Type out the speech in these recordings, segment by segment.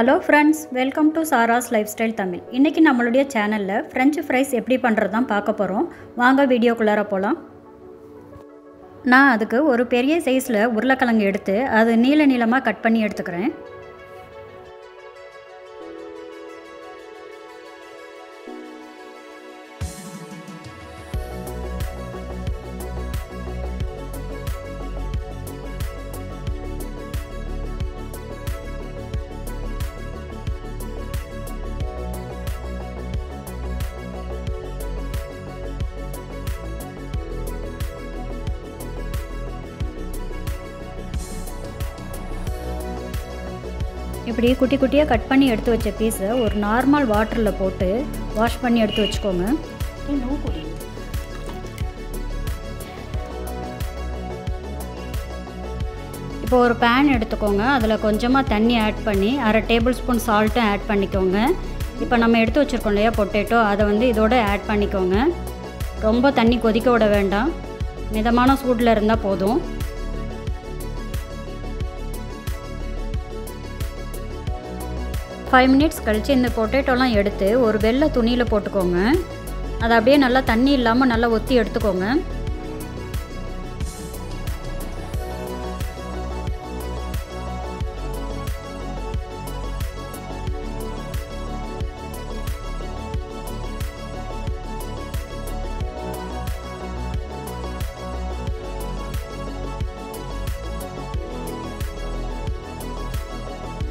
Hello friends, welcome to Sara's life style Tamil. இன்றைக்கி நம்மளுடைய சேனலில் ஃப்ரெஞ்சு ஃப்ரைஸ் எப்படி பண்ணுறது தான் பார்க்க போகிறோம். வாங்க வீடியோக்குள்ளார போகலாம். நான் அதுக்கு ஒரு பெரிய சைஸில் உருளைக்கிழங்கு எடுத்து அது நீளமாக கட் பண்ணி எடுத்துக்கிறேன். இப்படி குட்டி குட்டியாக கட் பண்ணி எடுத்து வச்ச பீஸை ஒரு நார்மல் வாட்டரில் போட்டு வாஷ் பண்ணி எடுத்து வச்சுக்கோங்க. இப்போ ஒரு பேன் எடுத்துக்கோங்க. அதில் கொஞ்சமாக தண்ணி ஆட் பண்ணி 1/2 டேபிள் ஸ்பூன் சால்ட்டும் ஆட் பண்ணிக்கோங்க. இப்போ நம்ம எடுத்து வச்சுருக்கோம் இல்லையா பொட்டேட்டோ, அதை இதோட ஆட் பண்ணிக்கோங்க. ரொம்ப தண்ணி கொதிக்க விட வேண்டாம், மிதமான சூடில் இருந்தால் போதும். ஃபைவ் மினிட்ஸ் கழித்து இந்த பொட்டேட்டோலாம் எடுத்து ஒரு வெள்ளை துணியில் போட்டுக்கோங்க. அதை அப்படியே நல்லா தண்ணி இல்லாமல் நல்லா ஒத்தி எடுத்துக்கோங்க.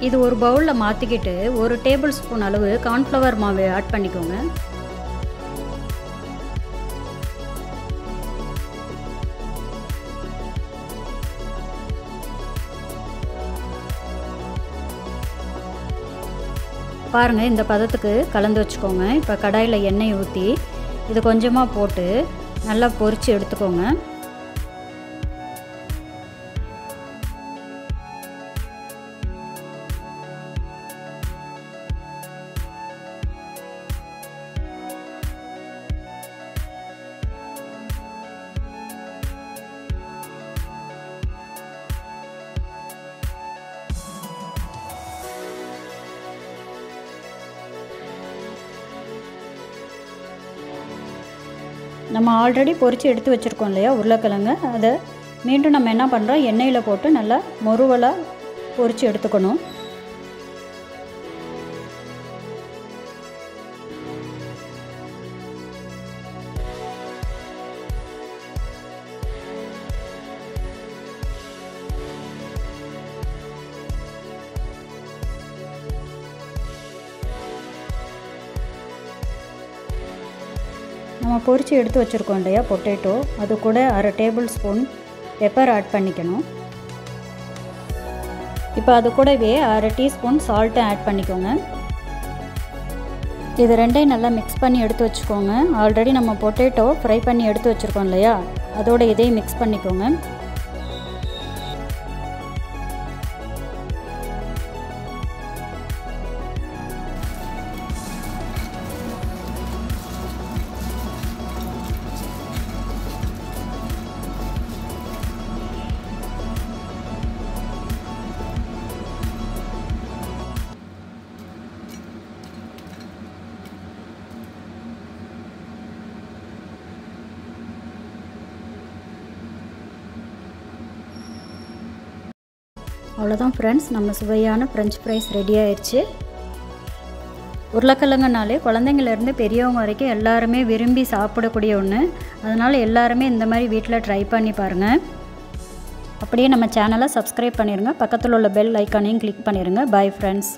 இது ஒரு பவுலில் மாற்றிக்கிட்டு 1 டேபிள் ஸ்பூன் அளவு கார்ன்ஃப்ளவர் மாவு ஆட் பண்ணிக்கோங்க. பாருங்கள், இந்த பதத்துக்கு கலந்து வச்சுக்கோங்க. இப்போ கடாயில் எண்ணெய் ஊற்றி இது கொஞ்சமாக போட்டு நல்லா பொரித்து எடுத்துக்கோங்க. நம்ம ஆல்ரெடி பொரித்து எடுத்து வச்சுருக்கோம் இல்லையா உருளைக்கிழங்கு, அதை மீண்டும் நம்ம என்ன பண்ணுறோம், எண்ணெயில் போட்டு நல்லா மொறுவலாக பொரித்து எடுத்துக்கணும். நம்ம பொரித்து எடுத்து வச்சுருக்கோம் இல்லையா பொட்டேட்டோ, அது கூட 1/2 டேபிள் ஸ்பூன் பெப்பர் ஆட் பண்ணிக்கணும். இப்போ அது கூடவே 1/2 டீஸ்பூன் சால்ட்டும் ஆட் பண்ணிக்கோங்க. இது ரெண்டையும் நல்லா மிக்ஸ் பண்ணி எடுத்து வச்சுக்கோங்க. ஆல்ரெடி நம்ம பொட்டேட்டோ ஃப்ரை பண்ணி எடுத்து வச்சுருக்கோம் இல்லையா, அதோட இதையும் மிக்ஸ் பண்ணிக்கோங்க. அவ்வளோதான் ஃப்ரெண்ட்ஸ், நம்ம சுவையான ஃப்ரெஞ்ச் ஃப்ரைஸ் ரெடி ஆயிடுச்சு. உருளைக்கிழங்குனாலே குழந்தைங்கள்லேருந்து பெரியவங்க வரைக்கும் எல்லாருமே விரும்பி சாப்பிடக்கூடிய ஒன்று. அதனால் எல்லாருமே இந்த மாதிரி வீட்டில் ட்ரை பண்ணி பாருங்கள். அப்படியே நம்ம சேனலை சப்ஸ்கிரைப் பண்ணிடுங்க. பக்கத்தில் உள்ள பெல் ஐக்கானையும் கிளிக் பண்ணிடுங்க. Bye friends.